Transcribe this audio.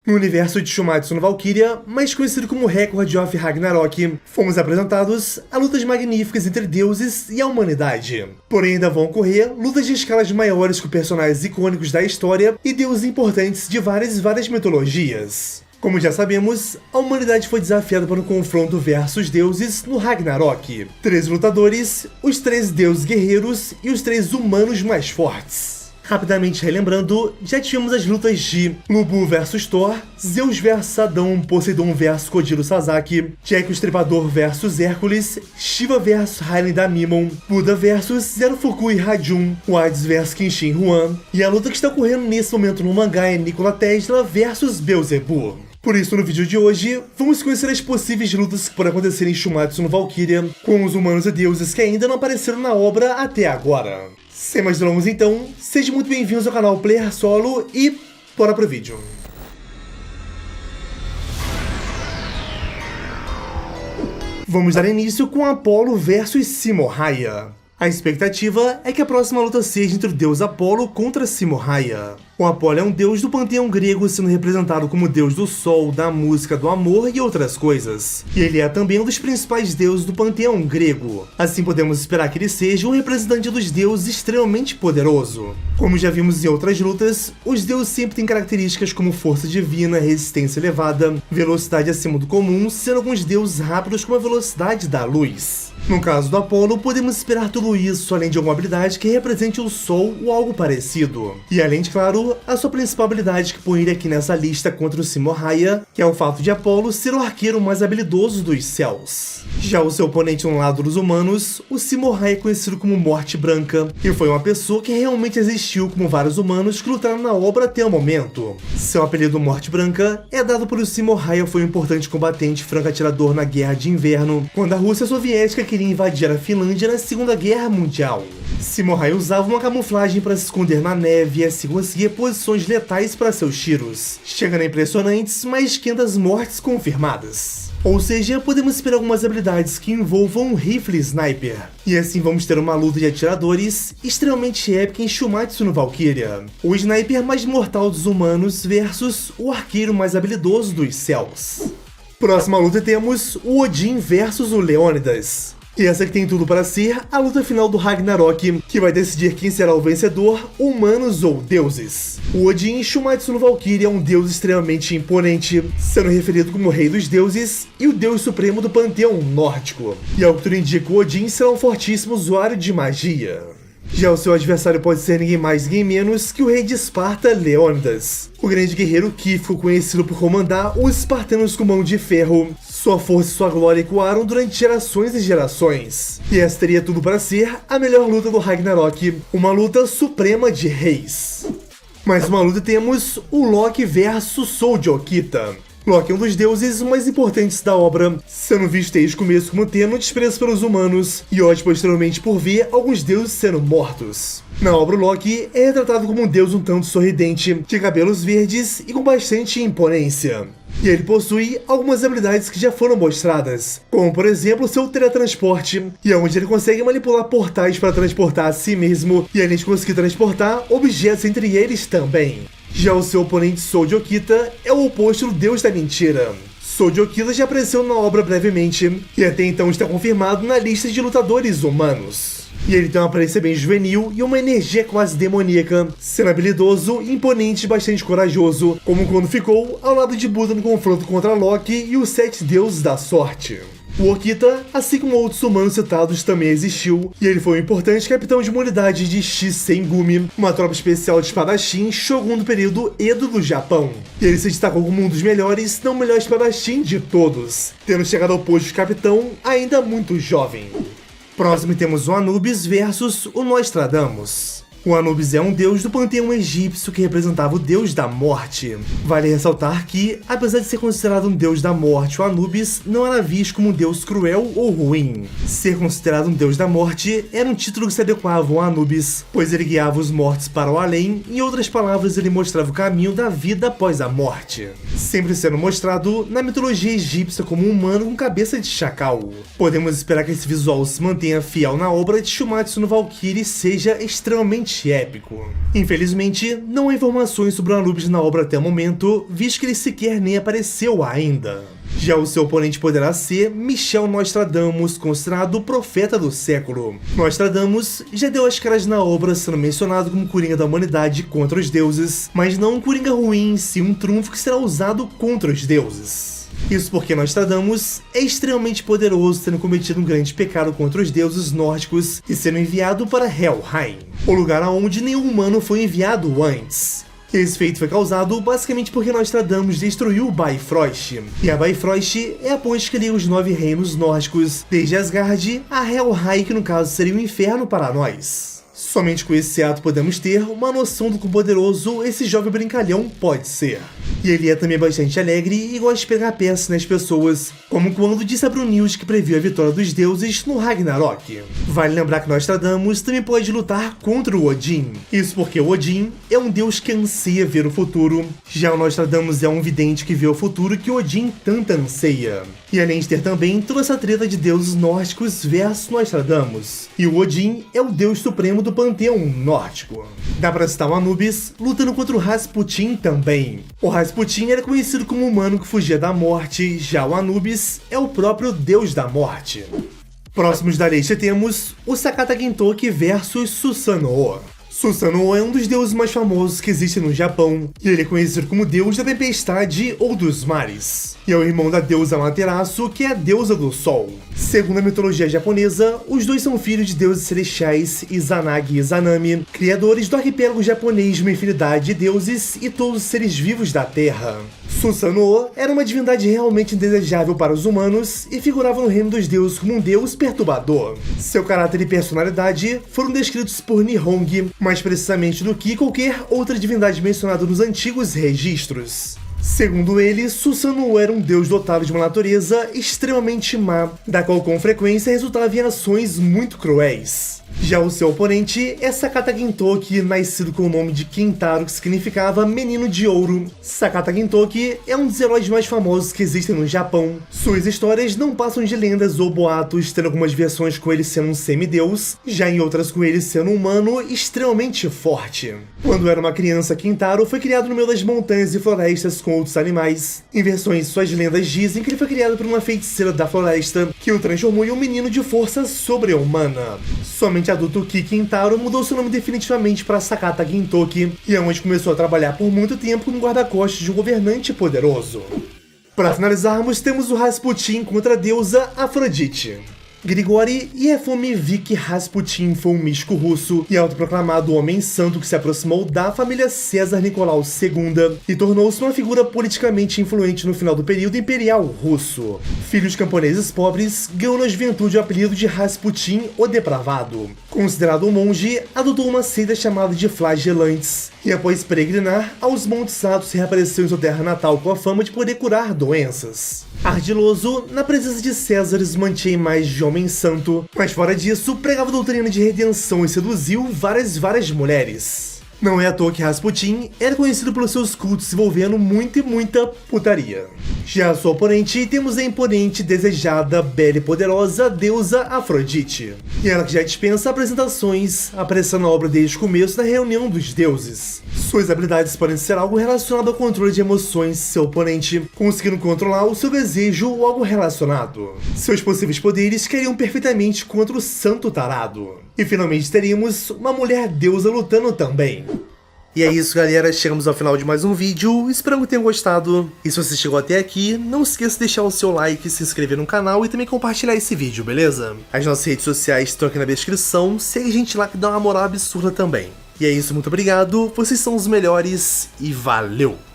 No universo de Shumatsu no Valkyria, mais conhecido como Record of Ragnarok, fomos apresentados a lutas magníficas entre deuses e a humanidade. Porém, ainda vão ocorrer lutas de escalas maiores com personagens icônicos da história e deuses importantes de várias mitologias. Como já sabemos, a humanidade foi desafiada para um confronto versus deuses no Ragnarok. 13 lutadores, os 13 deuses guerreiros e os 3 humanos mais fortes. Rapidamente relembrando, já tivemos as lutas de Lubu vs Thor, Zeus vs Adão, Poseidon vs Kojiro Sasaki, Jack o Estripador vs Hércules, Shiva vs Hailen da Mimon, Buda vs Zero Fukui Rajun, Hades vs Kenshin Huan, e a luta que está ocorrendo nesse momento no mangá é Nikola Tesla vs Beelzebub. Por isso, no vídeo de hoje, vamos conhecer as possíveis lutas que podem acontecer em Shumatsu no Valkyria com os humanos e deuses que ainda não apareceram na obra até agora. Sem mais delongas então, sejam muito bem-vindos ao canal Player Solo e bora pro vídeo. Vamos dar início com Apolo vs Simohaia. A expectativa é que a próxima luta seja entre o deus Apolo contra Simohaia. O Apolo é um deus do panteão grego, sendo representado como deus do sol, da música, do amor e outras coisas. E ele é também um dos principais deuses do panteão grego. Assim podemos esperar que ele seja um representante dos deuses extremamente poderoso. Como já vimos em outras lutas, os deuses sempre têm características como força divina, resistência elevada, velocidade acima do comum, sendo alguns deuses rápidos como a velocidade da luz. No caso do Apolo, podemos esperar tudo isso, além de alguma habilidade que represente o Sol ou algo parecido. E além de, claro, a sua principal habilidade que põe ele aqui nessa lista contra o Simohaia, que é o fato de Apolo ser o arqueiro mais habilidoso dos céus. Já o seu oponente no lado dos humanos, o Simohaia é conhecido como Morte Branca, e foi uma pessoa que realmente existiu como vários humanos que lutaram na obra até o momento. Seu apelido Morte Branca é dado por o Simohaia foi um importante combatente franco-atirador na Guerra de Inverno, quando a Rússia Soviética queria invadir a Finlândia na Segunda Guerra Mundial. Simohaia usava uma camuflagem para se esconder na neve e assim conseguia posições letais para seus tiros, chegando a impressionantes mais de 500 mortes confirmadas. Ou seja, podemos esperar algumas habilidades que envolvam um rifle sniper. E assim vamos ter uma luta de atiradores extremamente épica em Shumatsu no Valkyria. O sniper mais mortal dos humanos versus o arqueiro mais habilidoso dos céus. Próxima luta temos o Odin versus o Leônidas. E essa que tem tudo para ser a luta final do Ragnarok, que vai decidir quem será o vencedor, humanos ou deuses. O Odin em Shumatsu no Valkyria é um deus extremamente imponente, sendo referido como Rei dos Deuses e o deus supremo do panteão nórdico. E ao que tudo indica, o Odin será um fortíssimo usuário de magia. Já o seu adversário pode ser ninguém mais ninguém menos que o rei de Esparta, Leônidas, o grande guerreiro que ficou conhecido por comandar os espartanos com mão de ferro. Sua força e sua glória ecoaram durante gerações e gerações. E essa teria tudo para ser a melhor luta do Ragnarok, uma luta suprema de reis. Mais uma luta temos o Loki versus Soulja-Okita. Loki é um dos deuses mais importantes da obra, sendo visto desde o começo como tendo desprezo pelos humanos, e hoje posteriormente por ver alguns deuses sendo mortos. Na obra, Loki é retratado como um deus um tanto sorridente, de cabelos verdes e com bastante imponência. E ele possui algumas habilidades que já foram mostradas, como por exemplo seu teletransporte, e é onde ele consegue manipular portais para transportar a si mesmo, e além de conseguir transportar objetos entre eles também. Já o seu oponente Soulja-Okita é o oposto do deus da mentira. Soulja-Okita já apareceu na obra brevemente, e até então está confirmado na lista de lutadores humanos. E ele tem uma aparência bem juvenil e uma energia quase demoníaca, sendo habilidoso, imponente e bastante corajoso, como quando ficou ao lado de Buda no confronto contra Loki e os 7 deuses da sorte. O Okita, assim como outros humanos citados, também existiu, e ele foi um importante capitão de uma unidade de Shisengumi, uma tropa especial de espadachim Shogun do período Edo do Japão. E ele se destacou como um dos melhores, se não o melhor espadachim de todos, tendo chegado ao posto de capitão ainda muito jovem. Próximo temos o Anubis versus o Nostradamus. O Anubis é um deus do panteão egípcio que representava o deus da morte. Vale ressaltar que, apesar de ser considerado um deus da morte, o Anubis não era visto como um deus cruel ou ruim. Ser considerado um deus da morte era um título que se adequava ao Anubis, pois ele guiava os mortos para o além, em outras palavras, ele mostrava o caminho da vida após a morte, sempre sendo mostrado na mitologia egípcia como um humano com cabeça de chacal. Podemos esperar que esse visual se mantenha fiel na obra de Shumatsu no Valkyria e seja extremamente extremamente épico. Infelizmente, não há informações sobre o Anubis na obra até o momento, visto que ele sequer nem apareceu ainda. Já o seu oponente poderá ser Michel Nostradamus, considerado o profeta do século. Nostradamus já deu as caras na obra, sendo mencionado como coringa da humanidade contra os deuses, mas não um coringa ruim, sim um trunfo que será usado contra os deuses. Isso porque Nostradamus é extremamente poderoso, tendo cometido um grande pecado contra os deuses nórdicos e sendo enviado para Helheim, o lugar aonde nenhum humano foi enviado antes. Esse feito foi causado basicamente porque Nostradamus destruiu Bifrost, e a Bifrost é a ponte que liga os 9 reinos nórdicos, desde Asgard a Helheim, que no caso seria o inferno para nós. Somente com esse ato podemos ter uma noção do quão poderoso esse jovem brincalhão pode ser. E ele é também bastante alegre e gosta de pegar peças nas pessoas, como quando disse a Brunhilde que previu a vitória dos deuses no Ragnarok. Vale lembrar que Nostradamus também pode lutar contra o Odin. Isso porque o Odin é um deus que anseia ver o futuro, já o Nostradamus é um vidente que vê o futuro que Odin tanto anseia. E além de ter também toda essa treta de deuses nórdicos versus Nostradamus. E o Odin é o deus supremo do panteão nórdico. Dá pra citar o Anubis lutando contra o Rasputin também. O Rasputin era conhecido como um humano que fugia da morte, já o Anubis é o próprio deus da morte. Próximos da lista temos o Sakata Gintoki versus Susanoo. Susanoo é um dos deuses mais famosos que existem no Japão, e ele é conhecido como deus da tempestade ou dos mares. E é o irmão da deusa Amaterasu, que é a deusa do sol. Segundo a mitologia japonesa, os dois são filhos de deuses celestiais Izanagi e Izanami, criadores do arquipélago japonês de uma infinidade de deuses e todos os seres vivos da Terra. Susanoo era uma divindade realmente indesejável para os humanos e figurava no reino dos deuses como um deus perturbador. Seu caráter e personalidade foram descritos por Nihongi, mais precisamente do que qualquer outra divindade mencionada nos antigos registros. Segundo ele, Susanoo era um deus dotado de uma natureza extremamente má, da qual com frequência resultava em ações muito cruéis. Já o seu oponente é Sakata Gintoki, nascido com o nome de Kintaro, que significava menino de ouro. Sakata Gintoki é um dos heróis mais famosos que existem no Japão. Suas histórias não passam de lendas ou boatos, tendo algumas versões com ele sendo um semideus, já em outras com ele sendo um humano extremamente forte. Quando era uma criança, Kintaro foi criado no meio das montanhas e florestas com outros animais. Em versões, suas lendas dizem que ele foi criado por uma feiticeira da floresta, que o transformou em um menino de força sobre-humana. Somente adulto que Kintaro mudou seu nome definitivamente para Sakata Gintoki, e é onde começou a trabalhar por muito tempo como guarda-costas de um governante poderoso. Para finalizarmos, temos o Rasputin contra a deusa Afrodite. Grigori Yefimovich Rasputin foi um místico russo e autoproclamado homem santo que se aproximou da família César Nicolau II e tornou-se uma figura politicamente influente no final do período imperial russo. Filho de camponeses pobres, ganhou na juventude o apelido de Rasputin o Depravado. Considerado um monge, adotou uma seita chamada de Flagelantes e após peregrinar aos Montes Athos reapareceu em sua terra natal com a fama de poder curar doenças. Ardiloso, na presença de Césares mantinha a imagem de homem santo, mas fora disso pregava a doutrina de redenção e seduziu várias mulheres. Não é à toa que Rasputin era conhecido pelos seus cultos envolvendo muita putaria. Já a sua oponente, temos a imponente, desejada, bela e poderosa deusa Afrodite. E ela que já dispensa apresentações, aparecendo na obra desde o começo da reunião dos deuses. Suas habilidades podem ser algo relacionado ao controle de emoções de seu oponente, conseguindo controlar o seu desejo ou algo relacionado. Seus possíveis poderes cairiam perfeitamente contra o santo tarado. E finalmente teríamos uma mulher deusa lutando também. E é isso, galera, chegamos ao final de mais um vídeo, espero que tenham gostado. E se você chegou até aqui, não esqueça de deixar o seu like, se inscrever no canal e também compartilhar esse vídeo, beleza? As nossas redes sociais estão aqui na descrição, segue a gente lá que dá uma moral absurda também. E é isso, muito obrigado, vocês são os melhores e valeu!